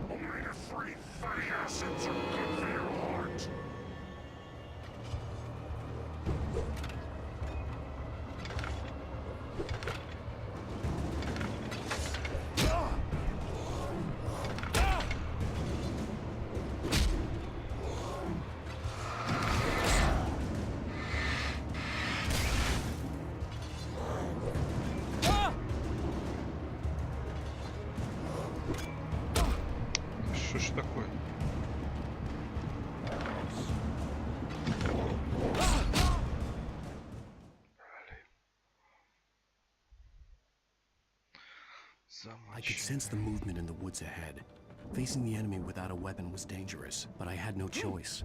Omega-3 fatty acids are good for your heart. Что ж такое? I could sense the movement in the woods ahead. Facing the enemy without a weapon was dangerous, but I had no choice.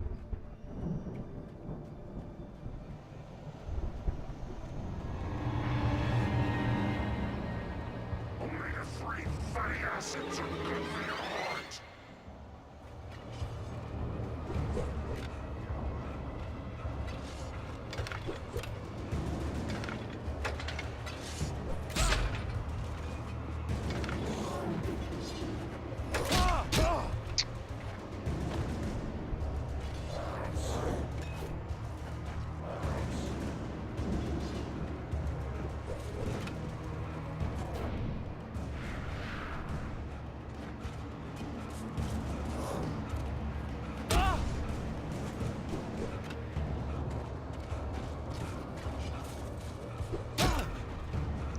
Omega-3 fatty acids are good for your heart.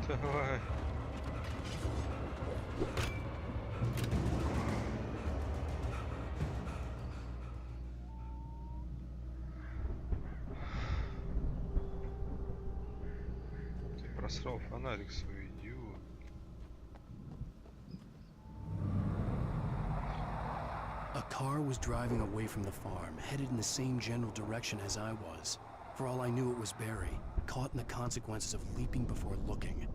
Давай. Ты просрал фонарик свой, идиот. A car was driving away from the farm, headed in the same general direction as I was. For all I knew, it was Barry, caught in the consequences of leaping before looking.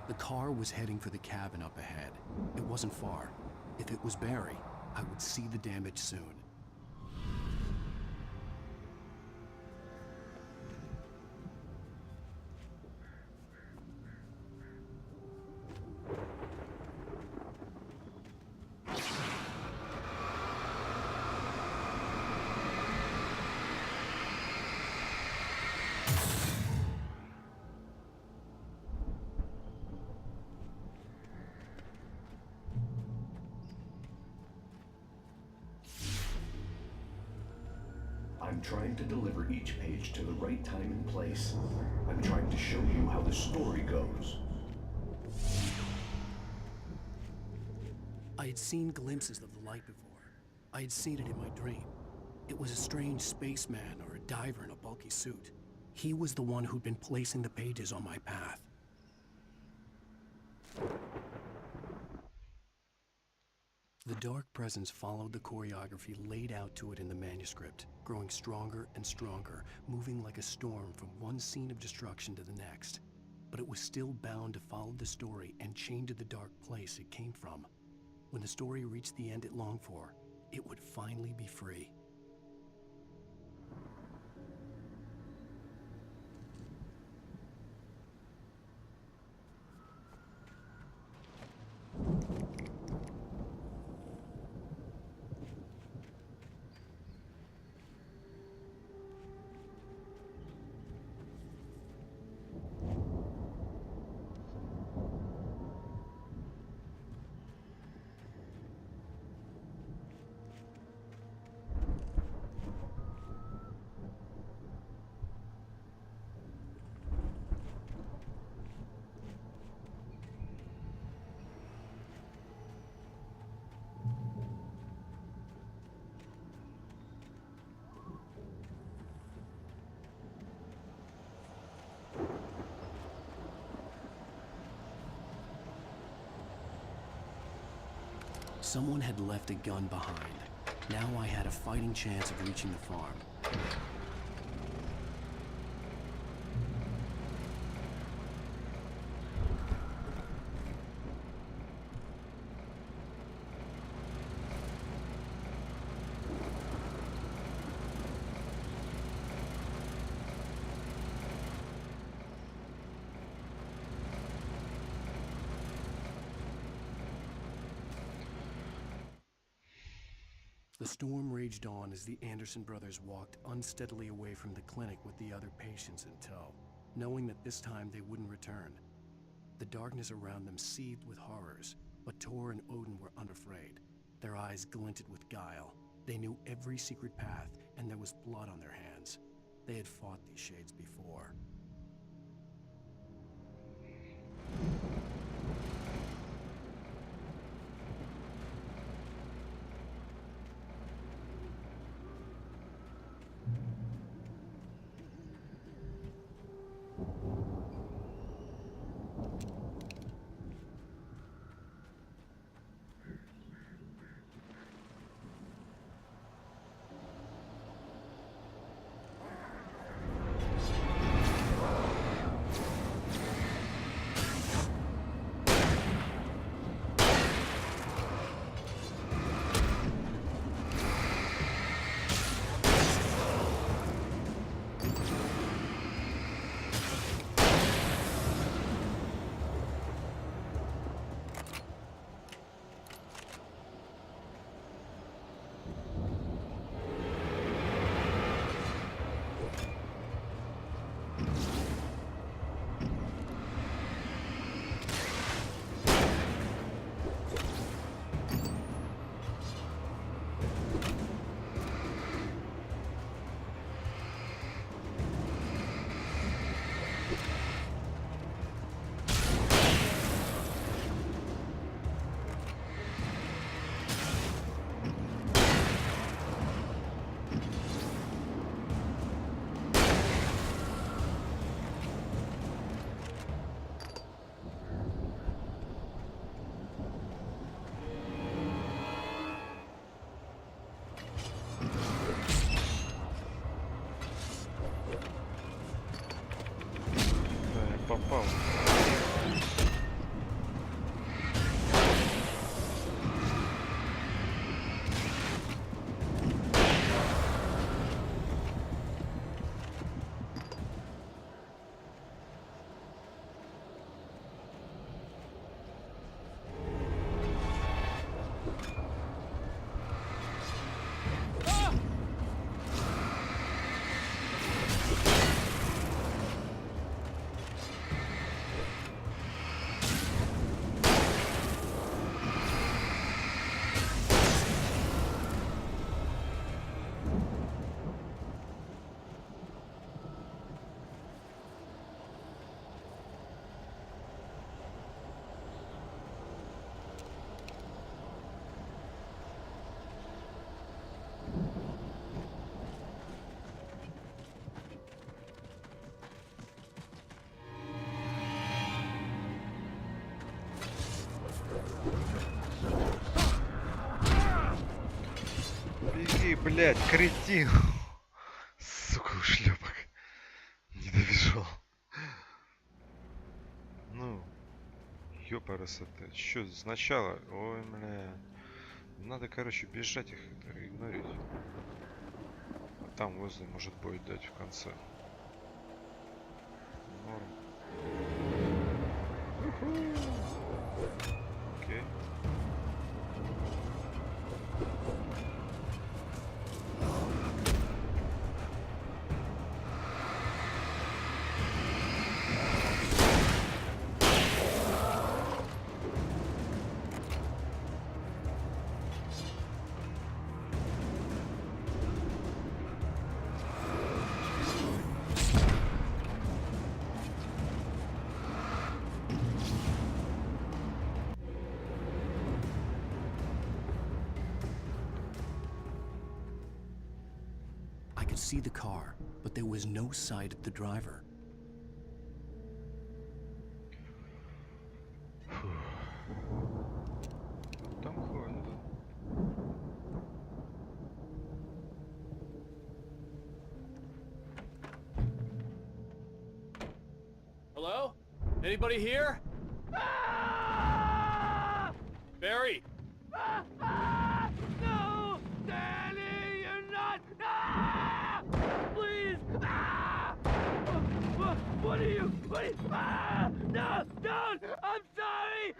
The car was heading for the cabin up ahead. It wasn't far. If it was Barry, I would see the damage soon. I'm trying to deliver each page to the right time and place. I'm trying to show you how the story goes. I had seen glimpses of the light before. I had seen it in my dream. It was a strange spaceman or a diver in a bulky suit. He was the one who'd been placing the pages on my path. The dark presence followed the choreography laid out to it in the manuscript, growing stronger and stronger, moving like a storm from one scene of destruction to the next. But it was still bound to follow the story and chain to the dark place it came from. When the story reached the end it longed for, it would finally be free. Someone had left a gun behind. Now I had a fighting chance of reaching the farm. The storm raged on as the Anderson brothers walked unsteadily away from the clinic with the other patients in tow, knowing that this time they wouldn't return. The darkness around them seethed with horrors, but Tor and Odin were unafraid. Their eyes glinted with guile. They knew every secret path, and there was blood on their hands. They had fought these shades before. Попал. Беги, блядь, кретин! Сука, ушлепок. Не добежал. Ну, ёпарасоте. Чё, сначала? Ой, бля. Надо, короче, бежать их, это, игнорить. А там возле может бой дать в конце. Норм. Окей. I could see the car, but there was no sight of the driver. Там ходит. Anybody here? Barry! No! Danny, you're not! Please! What are you? No! Don't! I'm sorry!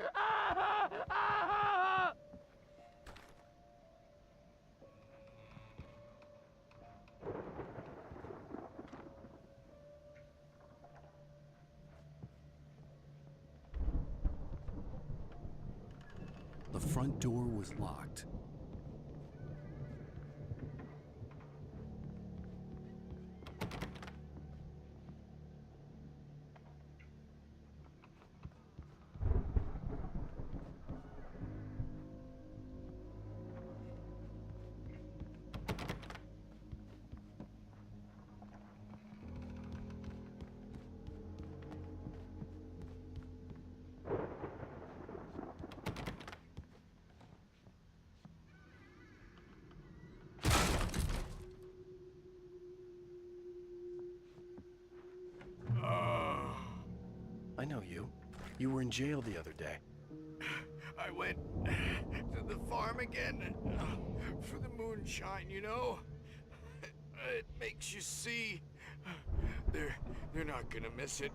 The front door was locked. I know you. You were in jail the other day. I went to the farm again for the moonshine, you know? It makes you see. They're not gonna miss it.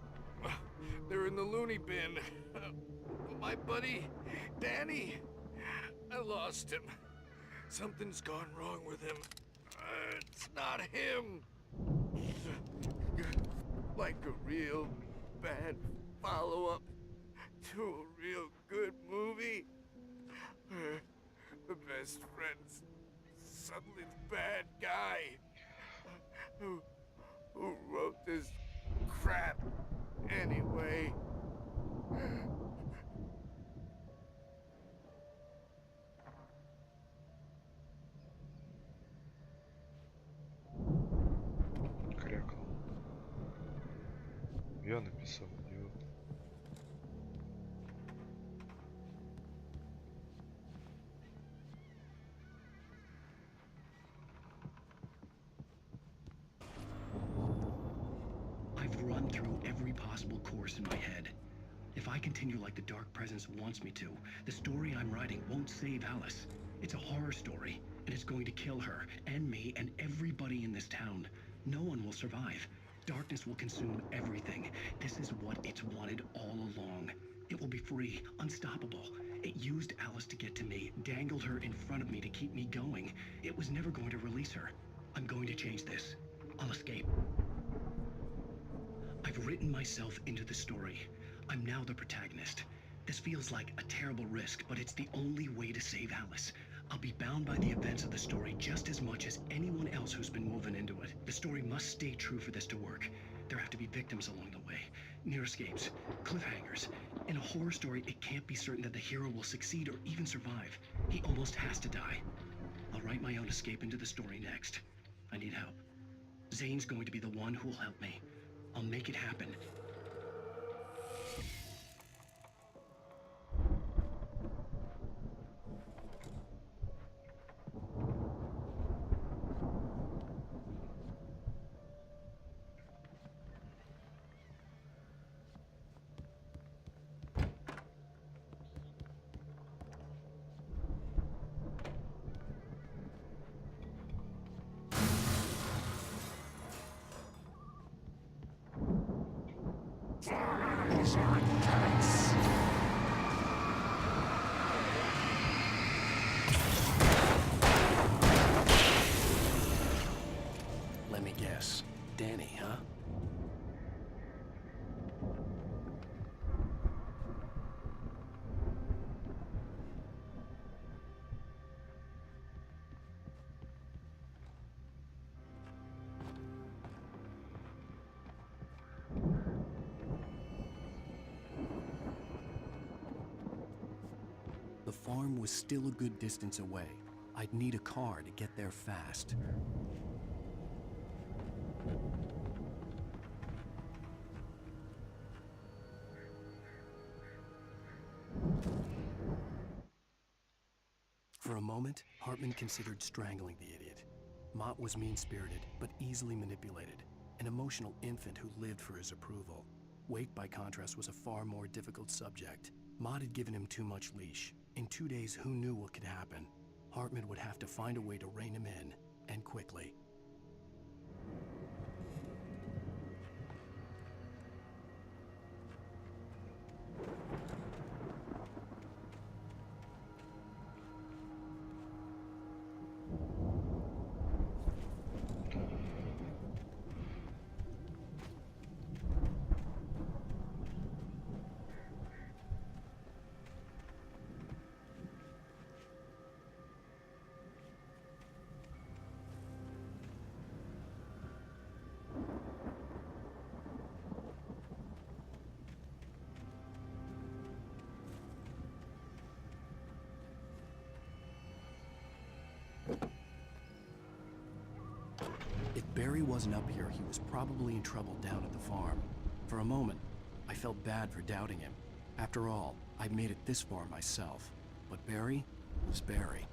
They're in the loony bin. But my buddy, Danny, I lost him. Something's gone wrong with him. It's not him. Like a real bad follow-up to a real good movie. The best friend's suddenly the bad guy. Who wrote this crap anyway? Крякнул. Я написал, идиот. I've run through every possible course in my head. If I continue like the Dark Presence wants me to, the story I'm writing won't save Alice. It's a horror story, and it's going to kill her, and me, and everybody in this town. No one will survive. Darkness will consume everything. This is what it's wanted all along. It will be free, unstoppable. It used Alice to get to me, dangled her in front of me to keep me going. It was never going to release her. I'm going to change this. I'll escape. I've written myself into the story. I'm now the protagonist. This feels like a terrible risk, but it's the only way to save Alice. I'll be bound by the events of the story just as much as anyone else who's been woven into it. The story must stay true for this to work. There have to be victims along the way, near escapes, cliffhangers. In a horror story, it can't be certain that the hero will succeed or even survive. He almost has to die. I'll write my own escape into the story next. I need help. Zane's going to be the one who'll help me. I'll make it happen. Flies are intense. Let me guess. Danny, huh? The farm was still a good distance away. I'd need a car to get there fast. For a moment, Hartman considered strangling the idiot. Mott was mean-spirited, but easily manipulated. An emotional infant who lived for his approval. Wake, by contrast, was a far more difficult subject. Maud had given him too much leash. In 2 days, who knew what could happen? Hartman would have to find a way to rein him in, and quickly. If Barry wasn't up here, he was probably in trouble down at the farm. For a moment, I felt bad for doubting him. After all, I'd made it this far myself. But Barry was Barry.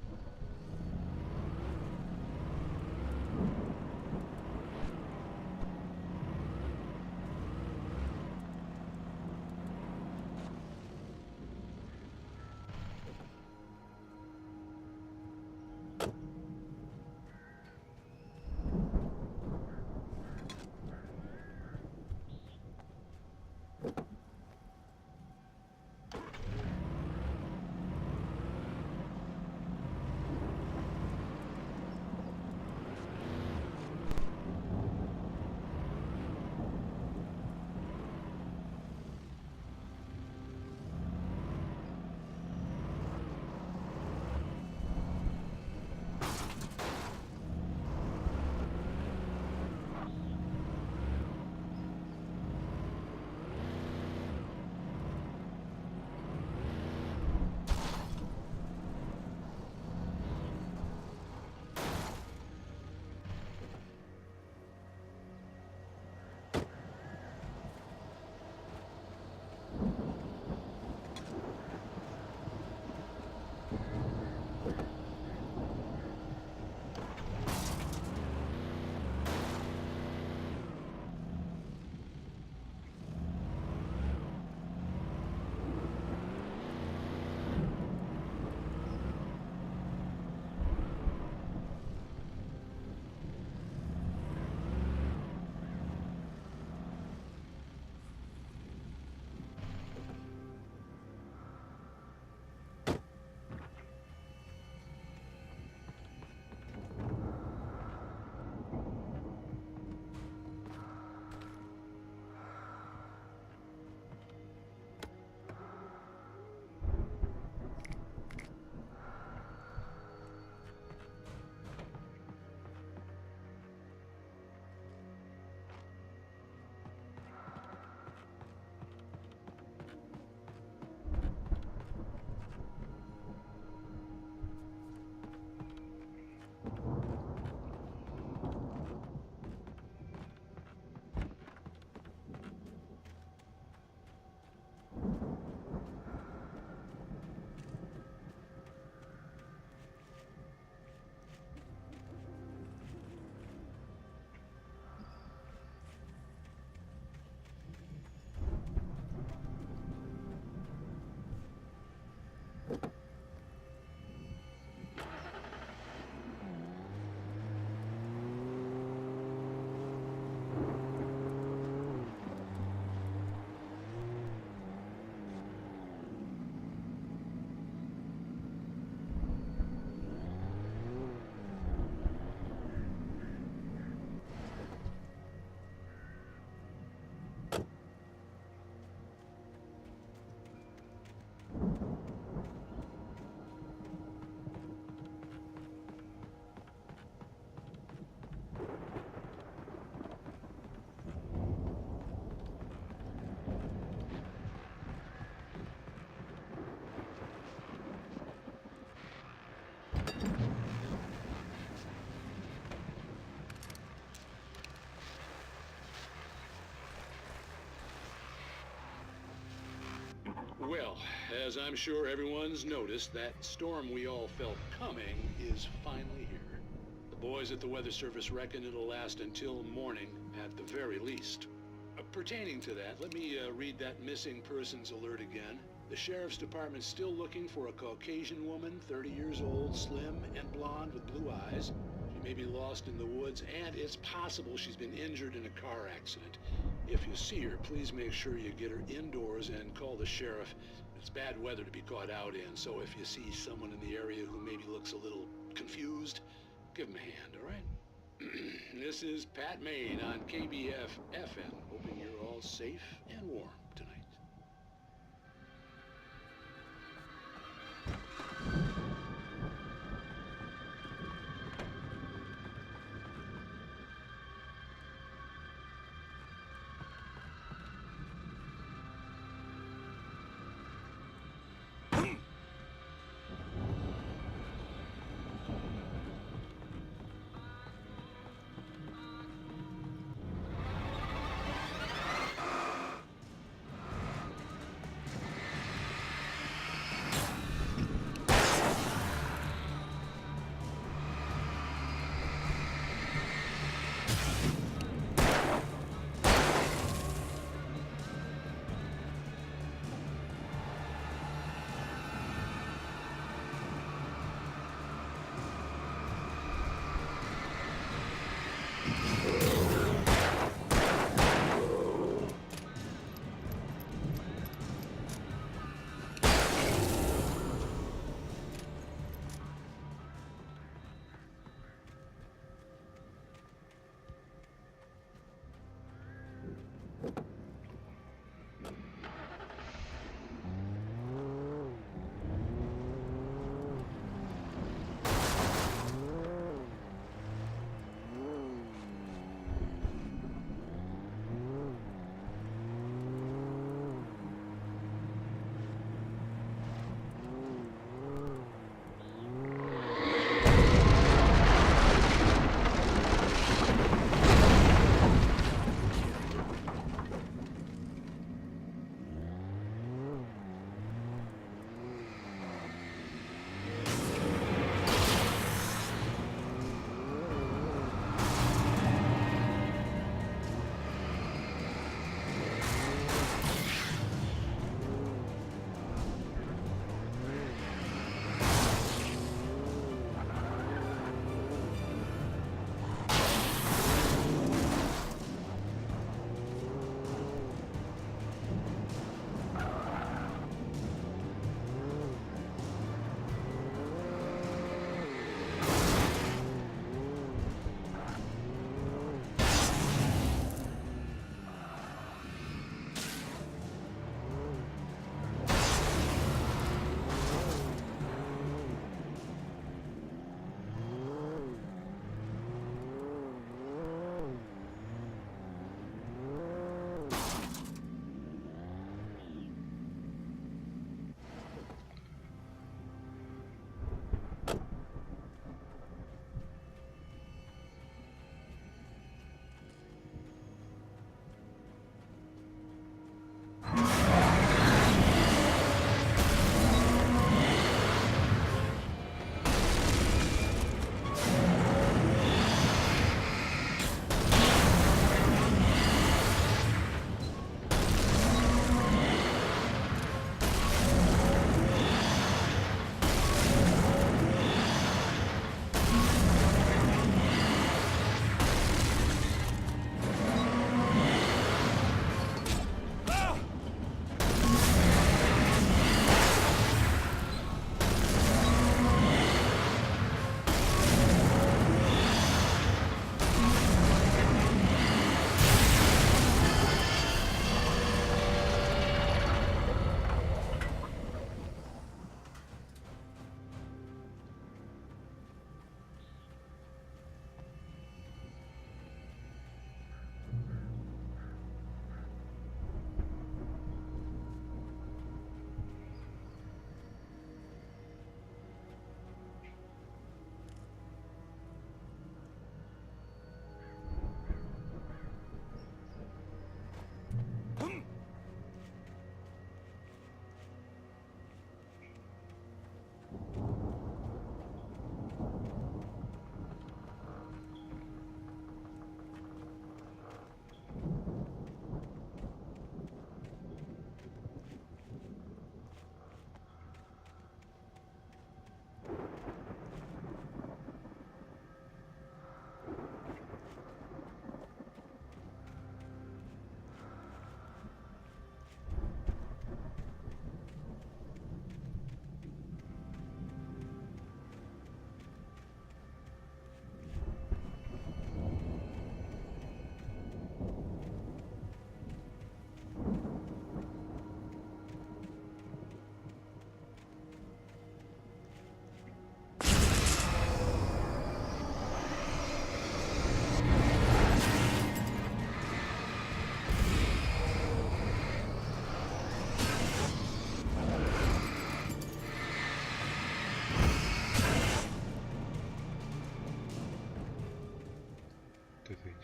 Well, as I'm sure everyone's noticed, that storm we all felt coming is finally here. The boys at the Weather Service reckon it'll last until morning at the very least. Pertaining to that, let me read that missing persons alert again. The sheriff's department's still looking for a Caucasian woman, 30 years old, slim and blonde with blue eyes. She may be lost in the woods, and it's possible she's been injured in a car accident. If you see her, please make sure you get her indoors and call the sheriff. It's bad weather to be caught out in, so if you see someone in the area who maybe looks a little confused, give him a hand, all right? This is Pat Maine on KBF FM, hoping you're all safe and warm tonight.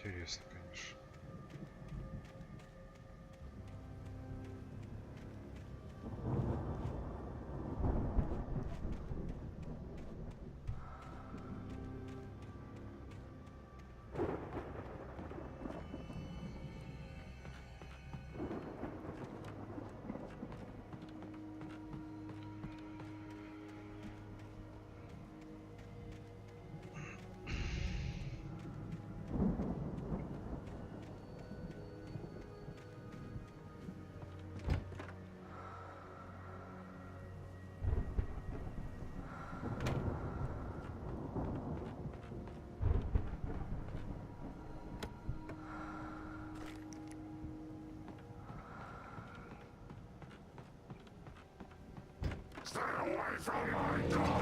Интересно, конечно. Stay away from my daughter!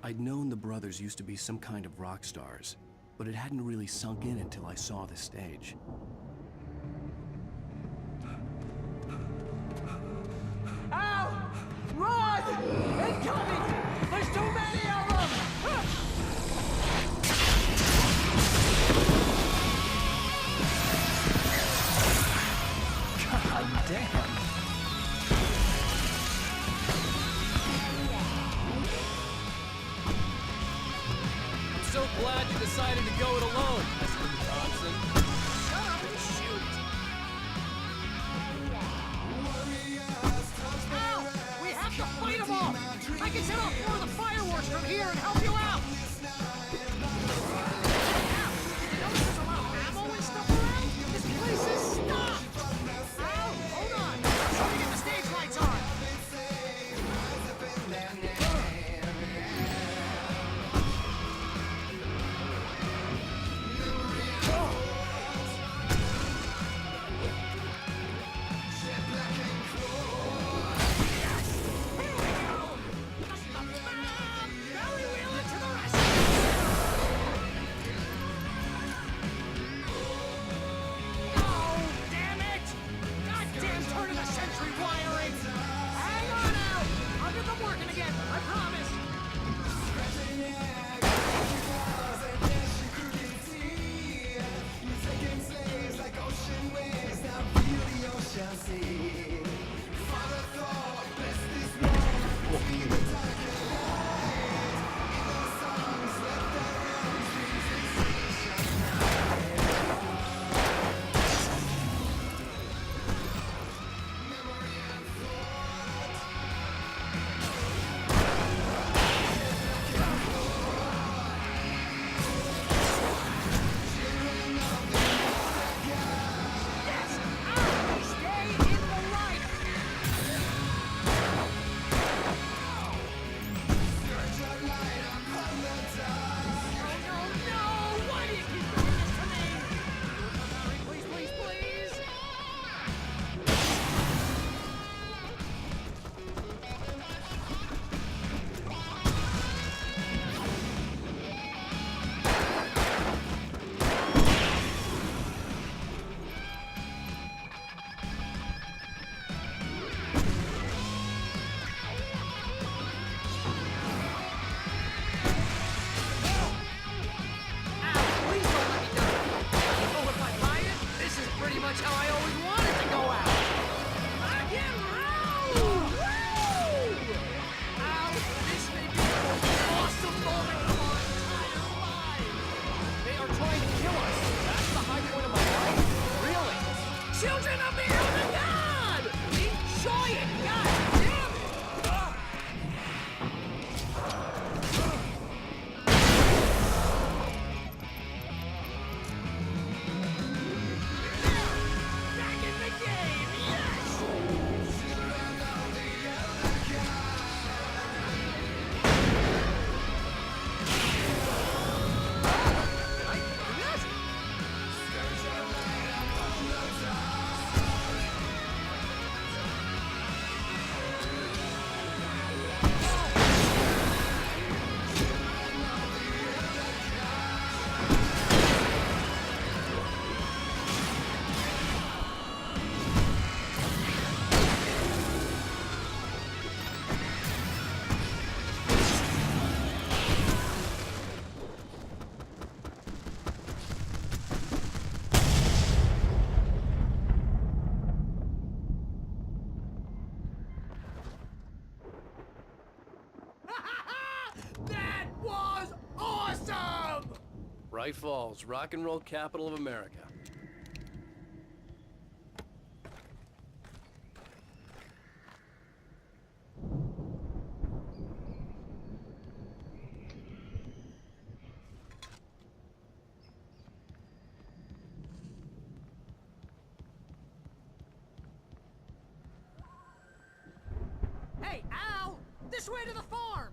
I'd known the brothers used to be some kind of rock stars, but it hadn't really sunk in until I saw the stage. Ow! Run! Incoming! There's too many of them! God damn! I'm so glad you decided to go it alone, Mr. Johnson. Shut up and shoot! Ow! We have to fight them all! I can set off more of the fireworks from here and help you out! Ow! Did you notice there's a lot of ammo and stuff around? This place is stocked! Ow! Hold on! I'm trying to get the stage lights on! Belly wheel it to the Bright Falls, rock and roll capital of America. Hey, Al! This way to the farm!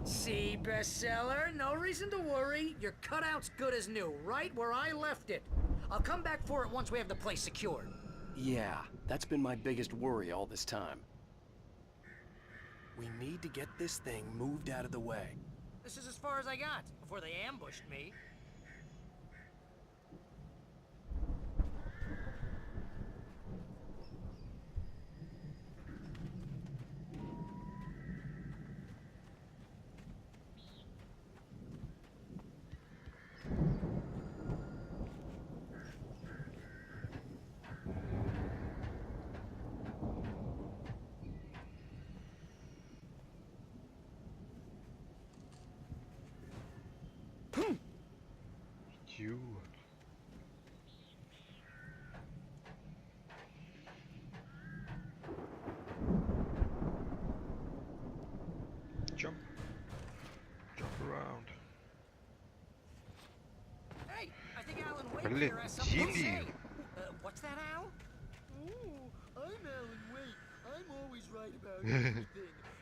See, bestseller? No reason to worry. Your cutout's good as new, right where I left it. I'll come back for it once we have the place secured. Yeah, that's been my biggest worry all this time. We need to get this thing moved out of the way. This is as far as I got before they ambushed me. You. Jump. Jump around. Hey, I think Alan Wake Блин, here has something to say. дебил. What's that, Al? Ooh, I'm Alan Wake. I'm always right about everything.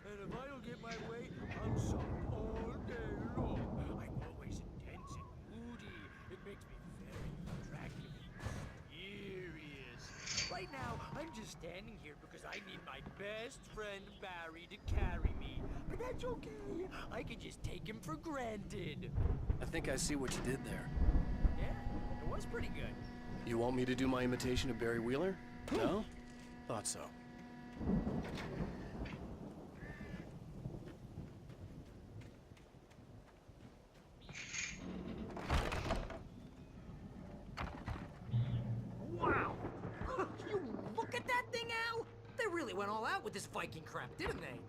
And if I don't get my way, I'm shocked all day long. I'm always intense and moody. It makes me very attractive and mysterious. Right now, I'm just standing here because I need my best friend Barry to carry me. But that's okay. I can just take him for granted. I think I see what you did there. Yeah, it was pretty good. You want me to do my imitation of Barry Wheeler? No? Thought so. Wow! You look at that thing, Al! They really went all out with this Viking crap, didn't they?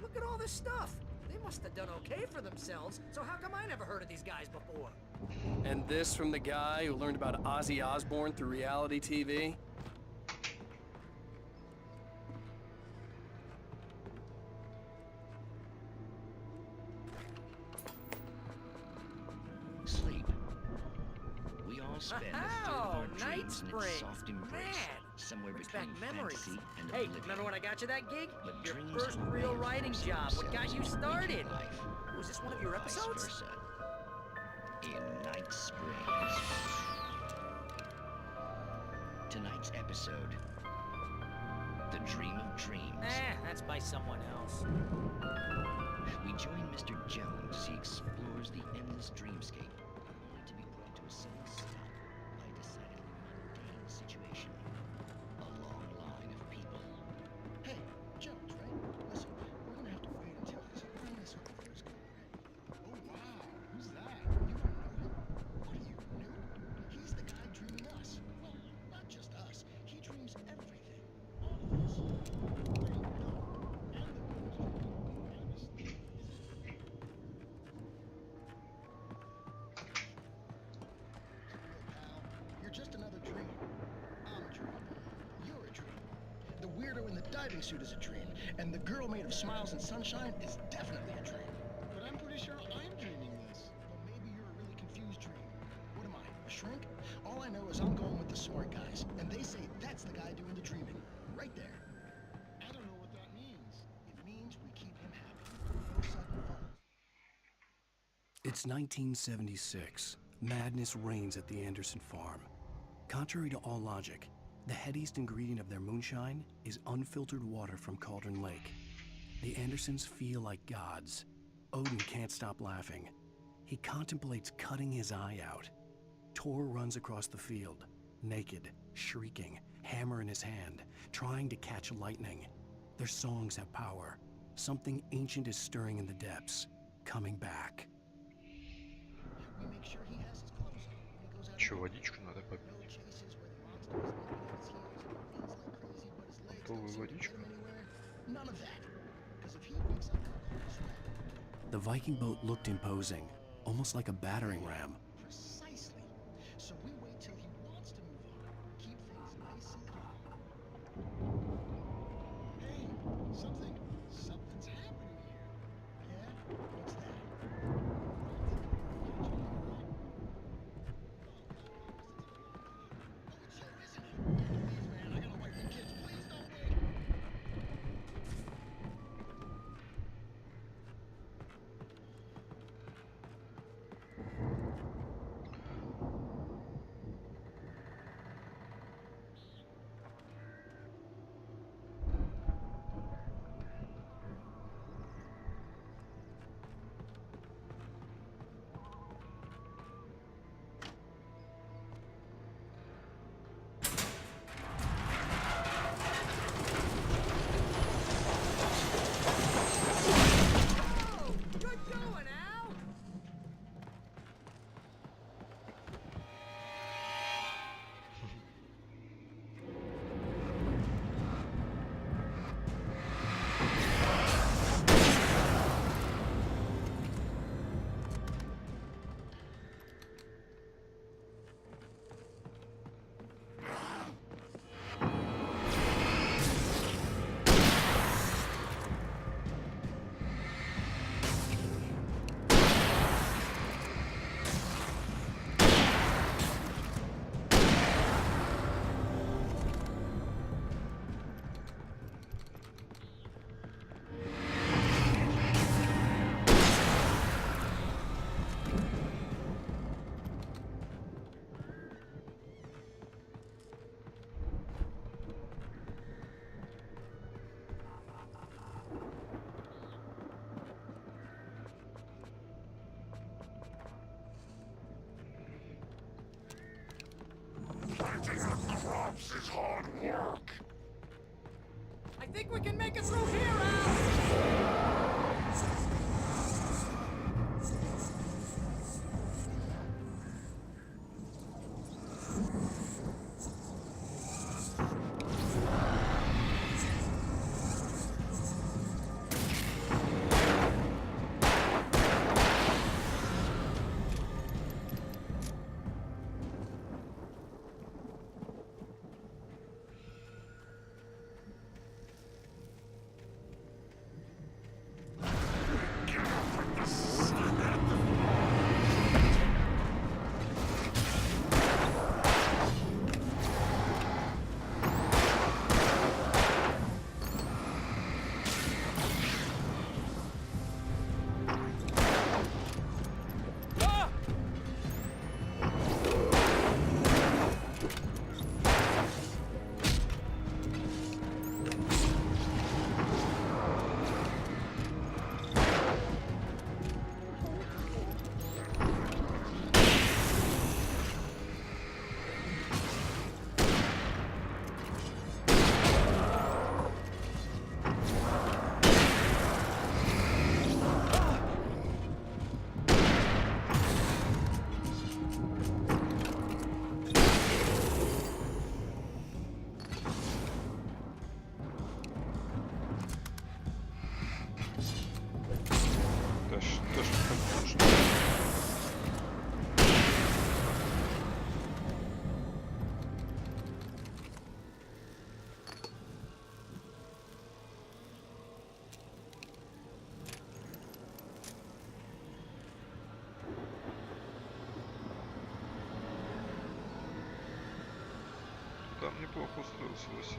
Look at all this stuff. They must have done okay for themselves, so how come I never heard of these guys before? And this from the guy who learned about Ozzy Osbourne through reality TV? Sleep. We all spend a third of Oh, our Night dreams in its Spring. soft embrace, Man, somewhere brings between back memories. fantasy and Hey, oblivion. remember when I got you that gig? But Your dreams first and real real writing force job. What got you themselves in started? waking life, Was this one of your vice episodes? versa. In Night Springs. Tonight's episode, The Dream of Dreams. That's by someone else. We join Mr. Jones as he explores the endless dreamscape, only to be brought to a sudden stop by a decidedly mundane situation. A long line of people. Hey, Jones, right? Listen, we're gonna have to wait until his highness over is complete. Oh wow, who's that? You don't know him? What are you, new? He's the guy dreaming us. Well, not just us. He dreams everything. All of us. Wait, no. I'm the one who's dreaming. Is it? Pal, you're just another dream. I'm a dream. You're a dream. The weirdo in the diving suit is a dream, and the girl made of smiles and sunshine is definitely a dream. But I'm pretty sure I'm dreaming this. But maybe you're a really confused dream. What am I, a shrink? All I know is I'm going with the smart guys, and they say that's the guy doing the dreaming. Right there. I don't know what that means. It means we keep him happy. No sudden falls. It's 1976. Madness reigns at the Anderson farm. Contrary to all logic, the headiest ingredient of their moonshine is unfiltered water from Cauldron Lake. The Andersons feel like gods. Odin can't stop laughing. He contemplates cutting his eye out. Tor runs across the field, naked, shrieking, hammer in his hand, trying to catch lightning. Their songs have power. Something ancient is stirring in the depths, coming back. We make sure he has his clothes on when he goes out. Чё, водичку надо попить? No chases where the monster is nipping at his heels and he runs like crazy, but his legs don't seem to get him anywhere. None of that. Because if he wakes up in a cold sweat. The Viking boat looked imposing, almost like a battering ram. Precisely. So we wait till he wants to move on. Keep things nice and calm. Hey, something's happening here. Yeah? What's that? Planting the crops is hard work. I think we can make it through here, Al! Там неплохо устроился Вася.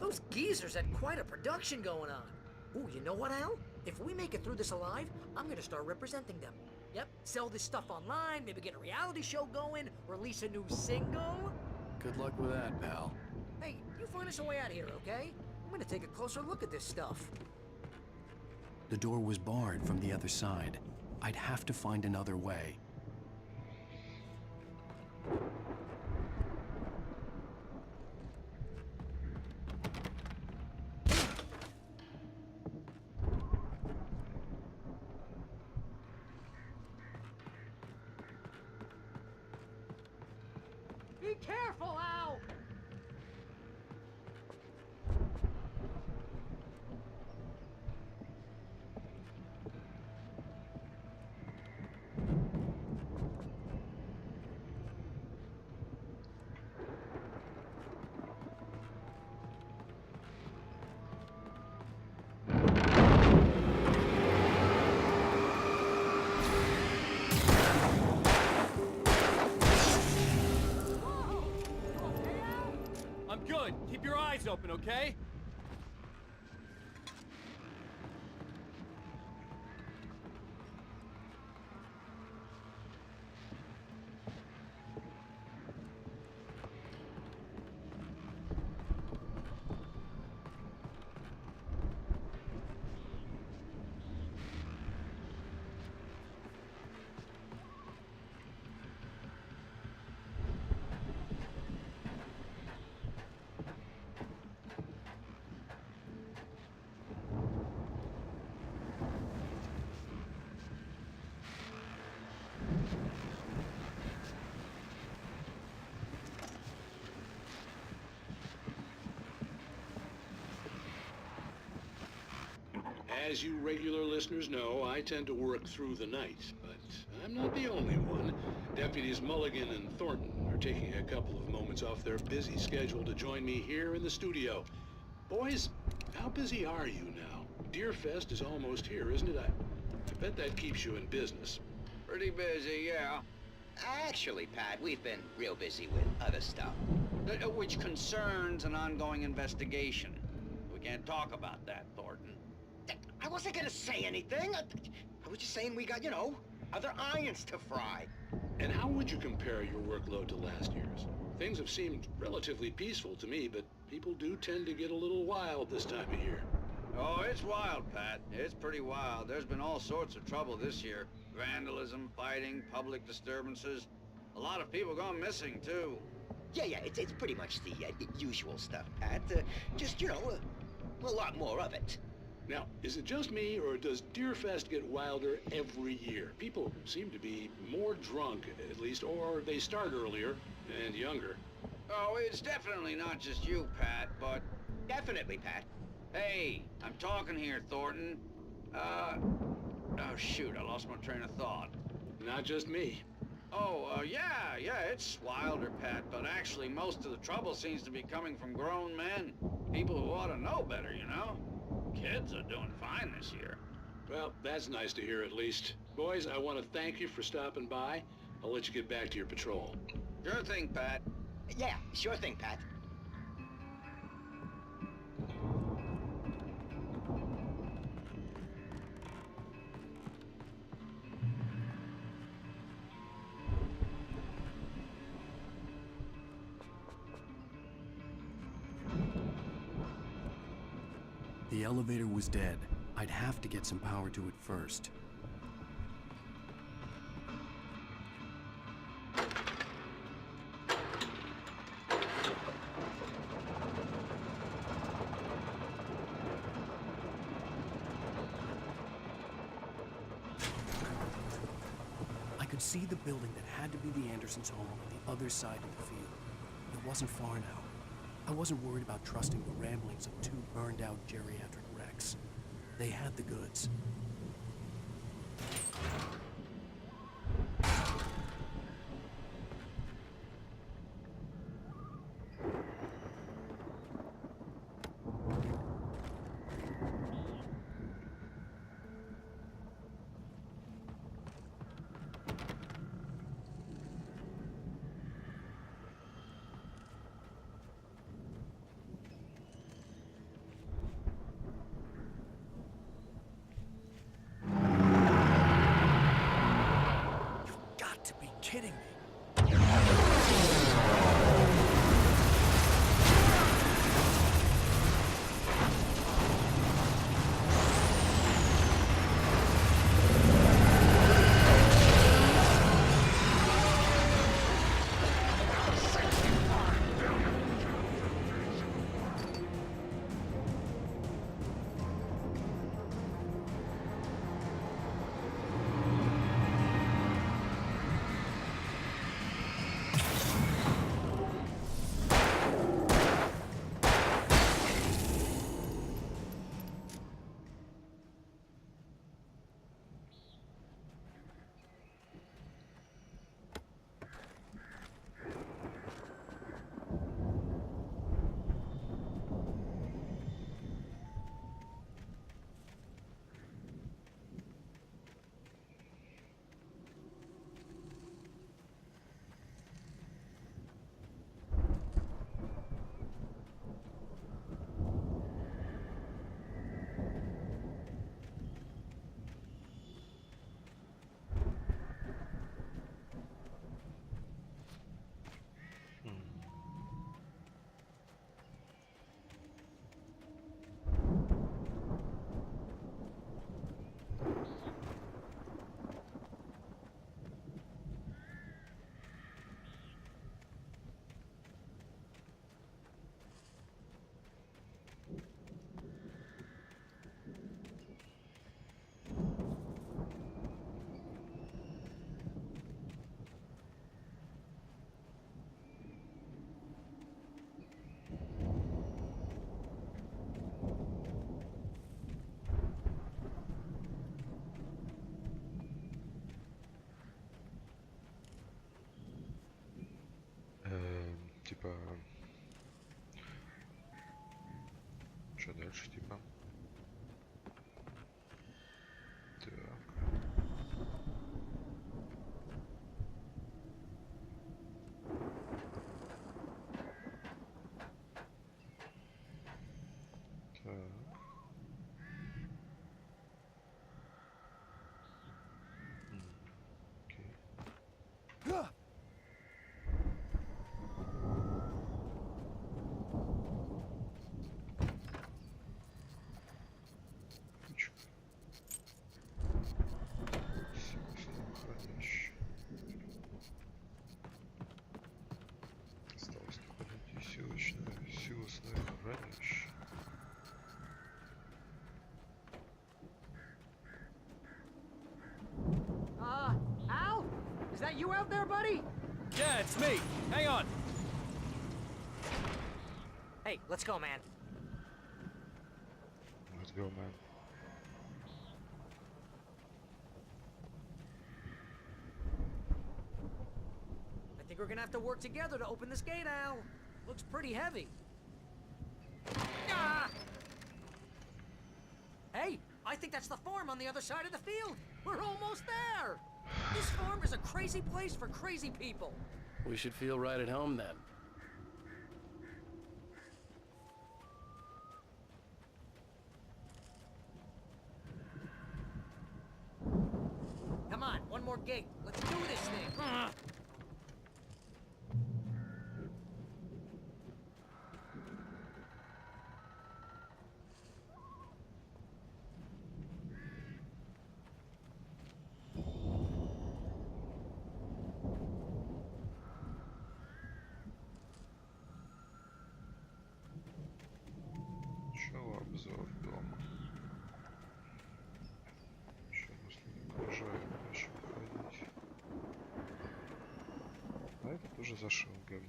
Those geezers had quite a production going on. Ooh, you know what, Al? If we make it through this alive, I'm gonna start representing them. Yep, sell this stuff online, maybe get a reality show going, release a new single. Good luck with that, pal. Hey, you find us a way out of here, okay? I'm gonna take a closer look at this stuff. The door was barred from the other side. I'd have to find another way. Be careful, Al! I'm good. Keep your eyes open, okay? As you regular listeners know, I tend to work through the night, but I'm not the only one. Deputies Mulligan and Thornton are taking a couple of moments off their busy schedule to join me here in the studio. Boys, how busy are you now? Deerfest is almost here, isn't it? I bet that keeps you in business. Pretty busy, yeah. Actually, Pat, we've been real busy with other stuff, which concerns an ongoing investigation. We can't talk about that, Thornton. I wasn't gonna say anything. I was just saying we got, other irons to fry. And how would you compare your workload to last year's? Things have seemed relatively peaceful to me, but people do tend to get a little wild this time of year. Oh, it's wild, Pat. It's pretty wild. There's been all sorts of trouble this year. Vandalism, fighting, public disturbances. A lot of people gone missing, too. Yeah, it's pretty much the usual stuff, Pat. Just, a lot more of it. Now, is it just me, or does Deerfest get wilder every year? People seem to be more drunk, at least, or they start earlier and younger. Oh, it's definitely not just you, Pat, but... Definitely, Pat. Hey, I'm talking here, Thornton. Oh, shoot, I lost my train of thought. Not just me. Oh, yeah, it's wilder, Pat, but actually most of the trouble seems to be coming from grown men. People who ought to know better, Kids are doing fine this year. Well, that's nice to hear at least. Boys, I want to thank you for stopping by. I'll let you get back to your patrol. Sure thing, Pat. Yeah, sure thing, Pat. The elevator was dead. I'd have to get some power to it first. I could see the building that had to be the Andersons' home on the other side of the field. It wasn't far now. I wasn't worried about trusting the ramblings of two burned-out geriatric wrecks. They had the goods. kidding me. Типа... Что дальше, типа? Так. Так. Окей. Осталось только найти силосное хранилище. Al? Is that you out there, buddy? Yeah, it's me. Hang on. Hey, let's go, man. Let's go, man. I think we're gonna have to work together to open this gate, Al. Looks pretty heavy. Ah! Hey, I think that's the farm on the other side of the field. We're almost there. This farm is a crazy place for crazy people. We should feel right at home then. Come on, one more gate. Let's do this thing. Сначала обзор дома. Еще если не угрожает, начнем ходить. А этот уже зашел, говнюк.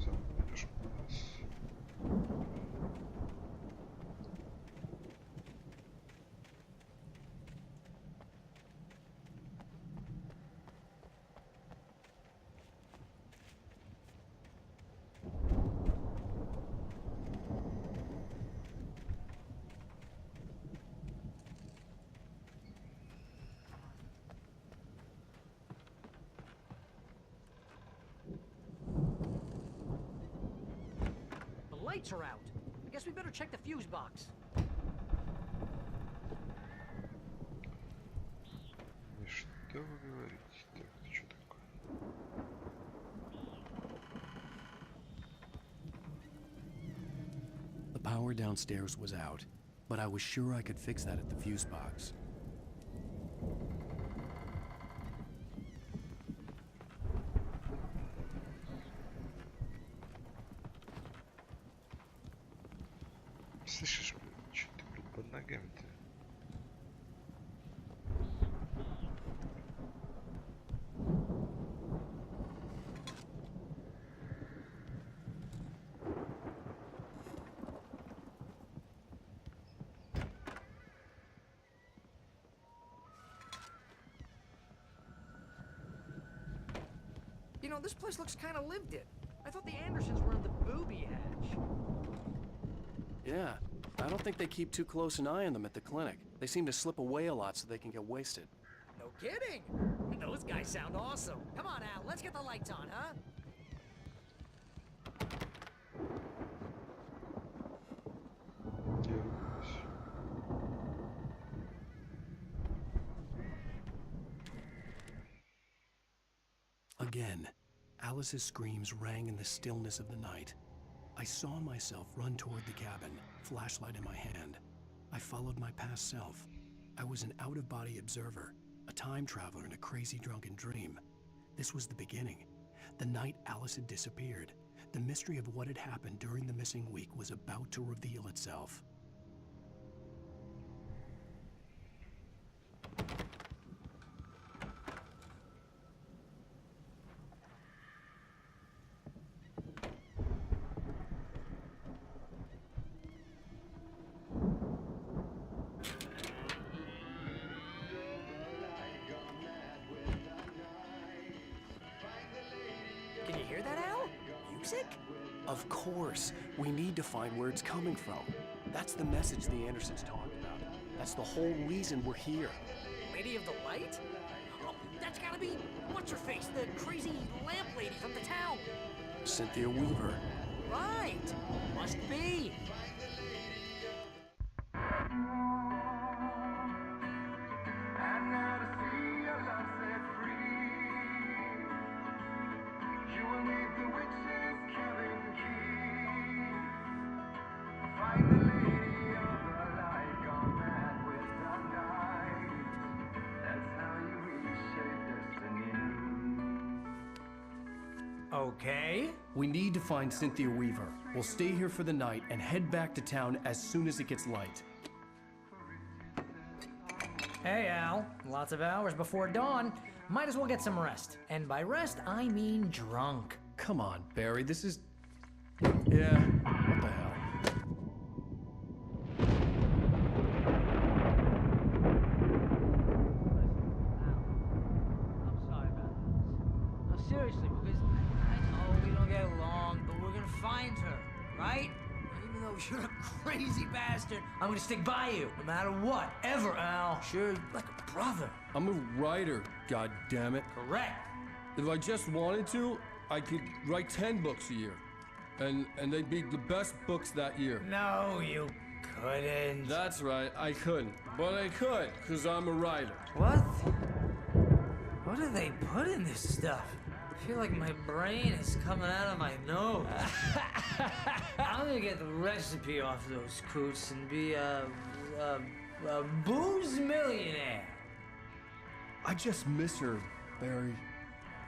Заходишь у нас. The lights are out. I guess we better check the fuse box. Что вы говорите? Так, это что такое? The power downstairs was out, but I was sure I could fix that at the fuse box. Слышишь, что ты, блин, под ногами-то? You know, this place looks kind of lived in. I thought the Andersons were in the booby hatch. Yeah, I don't think they keep too close an eye on them at the clinic. They seem to slip away a lot so they can get wasted. No kidding. Those guys sound awesome. Come on, Al, let's get the lights on, huh? Again, Alice's screams rang in the stillness of the night. I saw myself run toward the cabin, flashlight in my hand. I followed my past self. I was an out-of-body observer, a time traveler in a crazy drunken dream. This was the beginning. The night Alice had disappeared. The mystery of what had happened during the missing week was about to reveal itself. Can you hear that, Al? Music? Of course, we need to find where it's coming from. That's the message the Andersons talked about. That's the whole reason we're here. Lady of the Light? Oh, that's gotta be what's-her-face, the crazy lamp lady from the town. Cynthia Weaver. Right. Must be. Okay. We need to find Cynthia Weaver. We'll stay here for the night and head back to town as soon as it gets light. Hey, Al. Lots of hours before dawn. Might as well get some rest. And by rest, I mean drunk. Come on, Barry, this is... Yeah, what the hell? I'm sorry about this. No, seriously, because I know we don't get along, but we're gonna find her, right? Even though you're a crazy bastard, I'm gonna stick by you, no matter what, ever, Al. Sure, like a brother. I'm a writer, goddammit. Correct. If I just wanted to, I could write 10 books a year. And they'd be the best books that year. No, you couldn't. That's right, I couldn't. But I could, because I'm a writer. What? What do they put in this stuff? I feel like my brain is coming out of my nose. I'm gonna get the recipe off those coots and be a booze millionaire. I just miss her, Barry.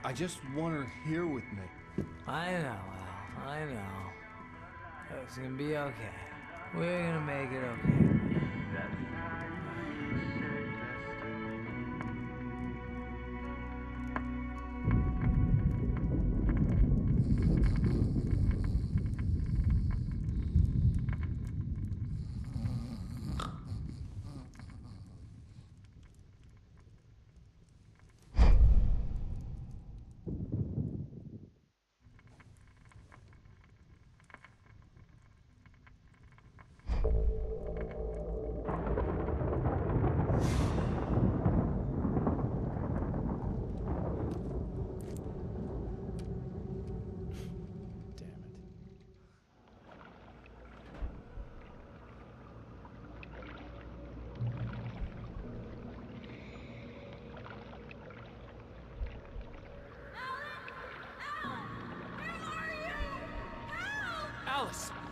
I just want her here with me. I know, Al. I know. It's gonna be okay. We're gonna make it okay.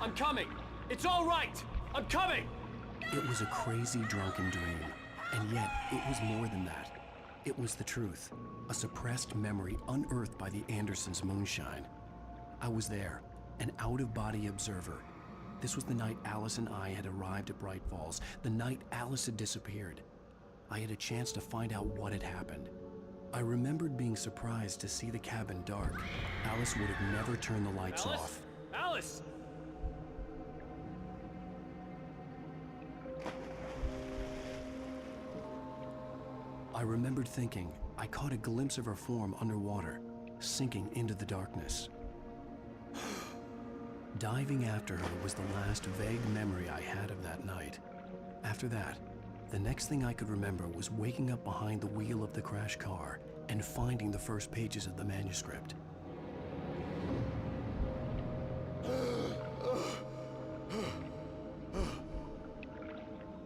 I'm coming! It's all right! I'm coming! It was a crazy drunken dream, and yet it was more than that. It was the truth, a suppressed memory unearthed by the Andersons' moonshine. I was there, an out-of-body observer. This was the night Alice and I had arrived at Bright Falls, the night Alice had disappeared. I had a chance to find out what had happened. I remembered being surprised to see the cabin dark. Alice would have never turned the lights off. Alice! I remembered thinking I caught a glimpse of her form underwater, sinking into the darkness. Diving after her was the last vague memory I had of that night. After that, the next thing I could remember was waking up behind the wheel of the crashed car and finding the first pages of the manuscript.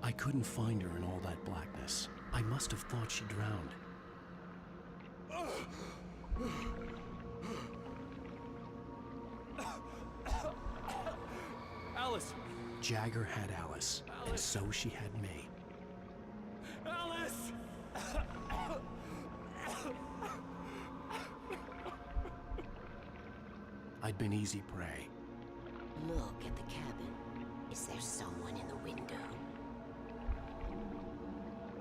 I couldn't find her in all that blackness. I must have thought she drowned. Alice! Jagger had Alice, and so she had me. Alice! I'd been easy prey. Look at the cabin. Is there someone in the window?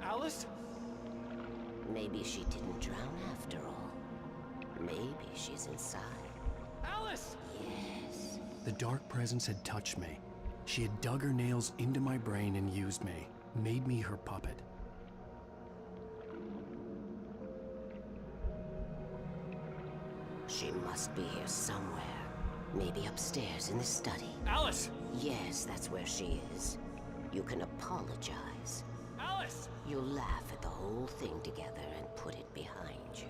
Alice? Maybe she didn't drown after all. Maybe she's inside. Alice! Yes. The dark presence had touched me. She had dug her nails into my brain and used me, made me her puppet. She must be here somewhere. Maybe upstairs in the study. Alice! Yes, that's where she is. You can apologize. Alice! You'll laugh at the whole thing together and put it behind you.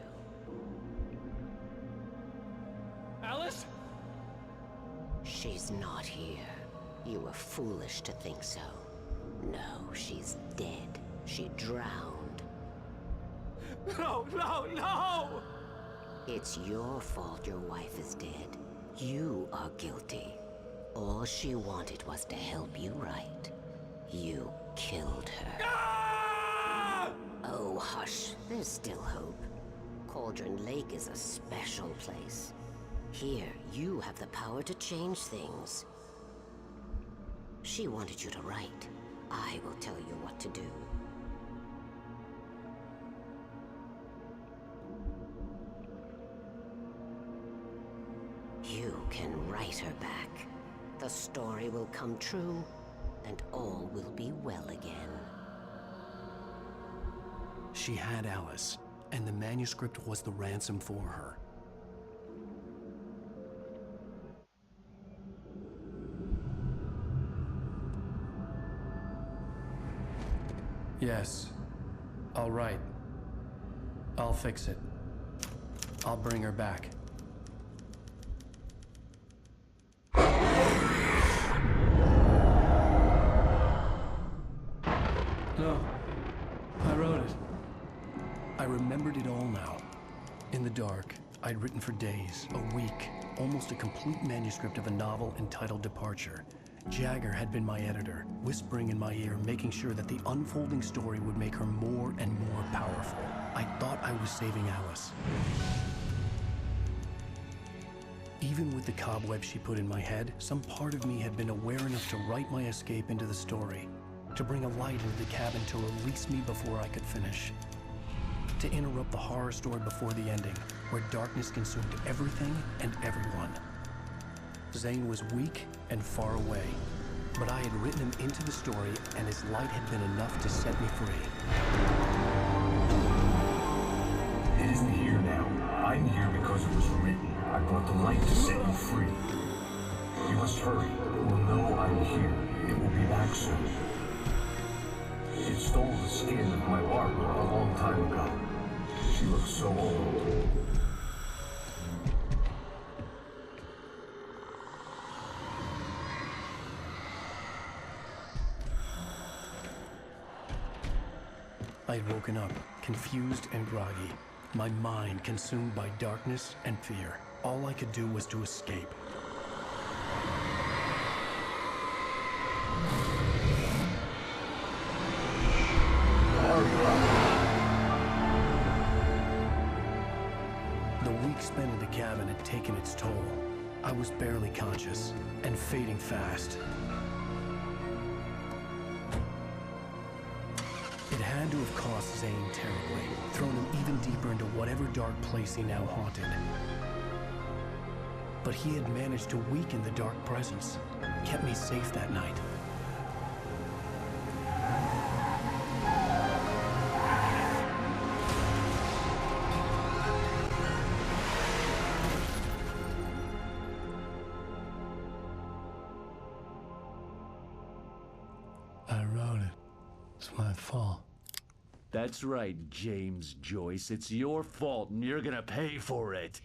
Alice? She's not here. You were foolish to think so. No, she's dead. She drowned. No, no, no! It's your fault your wife is dead. You are guilty. All she wanted was to help you right. You killed her. Ah! Oh, hush. There's still hope. Cauldron Lake is a special place. Here, you have the power to change things. She wanted you to write. I will tell you what to do. You can write her back. The story will come true, and all will be well again. She had Alice, and the manuscript was the ransom for her. Yes. All right. I'll fix it. I'll bring her back. No. I wrote it. I remembered it all now. In the dark, I'd written for days, a week, almost a complete manuscript of a novel entitled Departure. Jagger had been my editor, whispering in my ear, making sure that the unfolding story would make her more and more powerful. I thought I was saving Alice. Even with the cobweb she put in my head, some part of me had been aware enough to write my escape into the story, to bring a light into the cabin to release me before I could finish, to interrupt the horror story before the ending, where darkness consumed everything and everyone. Zane was weak and far away, but I had written him into the story, and his light had been enough to set me free. It isn't here now. I'm here because it was written. I brought the light to set you free. You must hurry. It will know I'm here. It will be back soon. It stole the skin of my Barbara a long time ago. She looks so old. I'd woken up, confused and groggy, my mind consumed by darkness and fear. All I could do was to escape. week spent in the cabin had taken its toll. I was barely conscious, and fading fast. It had to have cost Zane terribly, thrown him even deeper into whatever dark place he now haunted. But he had managed to weaken the dark presence, kept me safe that night. I wrote it. It's my fault. That's right, James Joyce. It's your fault, and you're gonna pay for it.